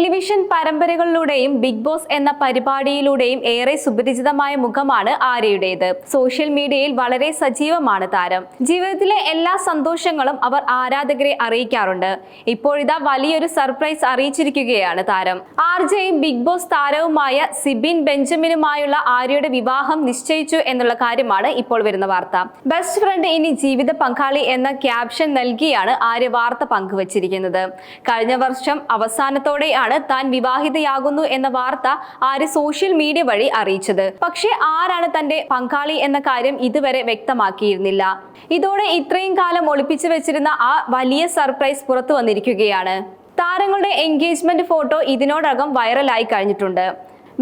Television പരമ്പരകളിലൂടെയും big boss എന്ന പരിപാടിയിലൂടെയും ഏറെ സുപരിചിതമായ മുഖമാണ് ആര്യയുടേത്. സോഷ്യൽ മീഡിയയിൽ വളരെ സജീവമാണ് താരം. ജീവിതത്തിലെ എല്ലാ സന്തോഷങ്ങളും അവർ ആരാധകരെ അറിയിക്കാറുണ്ട്. ഇപ്പോഴിതാ വലിയൊരു സർപ്രൈസ് അറിയിച്ചിരിക്കുകയാണ് താരം. ആർജയും ബിഗ് ബോസ് താരവുമായ സിബിൻ ബെഞ്ചമിനുമായുള്ള ആര്യയുടെ വിവാഹം നിശ്ചയിച്ചു എന്നുള്ള കാര്യമാണ് ഇപ്പോൾ വരുന്ന വാർത്ത. ബെസ്റ്റ് ഫ്രണ്ട് ഇനി ജീവിത പങ്കാളി എന്ന ക്യാപ്ഷൻ നൽകിയാണ് ആര്യ വാർത്ത പങ്കുവച്ചിരിക്കുന്നത്. കഴിഞ്ഞ വർഷം അവസാനത്തോടെയാണ് താൻ വിവാഹിതയാകുന്നു എന്ന വാർത്ത ആര്യ സോഷ്യൽ മീഡിയ വഴി അറിയിച്ചത്. പക്ഷേ ആരാണ് തന്റെ പങ്കാളി എന്ന കാര്യം ഇതുവരെ വ്യക്തമാക്കിയിരുന്നില്ല. ഇതോടെ ഇത്രയും കാലം ഒളിപ്പിച്ചു വെച്ചിരുന്ന ആ വലിയ സർപ്രൈസ് പുറത്തു വന്നിരിക്കുകയാണ്. താരങ്ങളുടെ എൻഗേജ്മെന്റ് ഫോട്ടോ ഇതിനോടകം വൈറലായി കഴിഞ്ഞിട്ടുണ്ട്.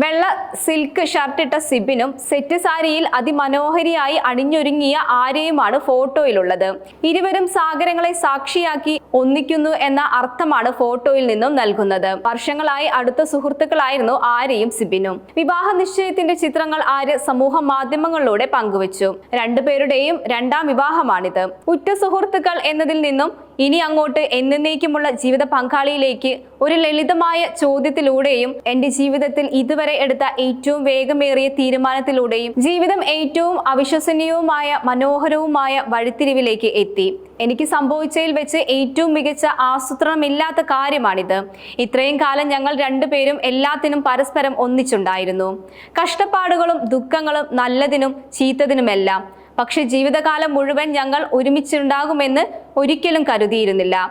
വെള്ള സിൽക്ക് ഷർട്ടിട്ട സിബിനും സെറ്റ് സാരിയിൽ അതിമനോഹരിയായി അണിഞ്ഞൊരുങ്ങിയ ആര്യയുമാണ് ഫോട്ടോയിലുള്ളത്. ഇരുവരും സാഗരങ്ങളെ സാക്ഷിയാക്കി ഒന്നിക്കുന്നു എന്ന അർത്ഥമാണ് ഫോട്ടോയിൽ നിന്നും നൽകുന്നത്. വർഷങ്ങളായി അടുത്ത സുഹൃത്തുക്കളായിരുന്നു ആര്യയും സിബിനും. വിവാഹ നിശ്ചയത്തിന്റെ ചിത്രങ്ങൾ ആര്യ സമൂഹ മാധ്യമങ്ങളിലൂടെ പങ്കുവച്ചു. രണ്ടുപേരുടെയും രണ്ടാം വിവാഹമാണിത്. ഉറ്റ സുഹൃത്തുക്കൾ എന്നതിൽ നിന്നും ഇനി അങ്ങോട്ട് എന്നേക്കുമുള്ള ജീവിത പങ്കാളിയിലേക്ക് ഒരു ലളിതമായ ചോദ്യത്തിലൂടെയും എന്റെ ജീവിതത്തിൽ ഇതുവരെ എടുത്ത ഏറ്റവും വേഗമേറിയ തീരുമാനത്തിലൂടെയും ജീവിതം ഏറ്റവും അവിശ്വസനീയവുമായ മനോഹരവുമായ വഴിത്തിരിവിലേക്ക് എത്തി. എനിക്ക് സംഭവിച്ചതിൽ വെച്ച് ഏറ്റവും മികച്ച ആസൂത്രണമില്ലാത്ത കാര്യമാണിത്. ഇത്രയും കാലം ഞങ്ങൾ രണ്ടുപേരും എല്ലാത്തിനും പരസ്പരം ഒന്നിച്ചുണ്ടായിരുന്നു. കഷ്ടപ്പാടുകളും ദുഃഖങ്ങളും നല്ലതിനും ചീത്തതിനുമെല്ലാം. പക്ഷെ ജീവിതകാലം മുഴുവൻ ഞങ്ങൾ ഒരുമിച്ചുണ്ടാകുമെന്ന് ഒരിക്കലും കരുതിയിരുന്നില്ല.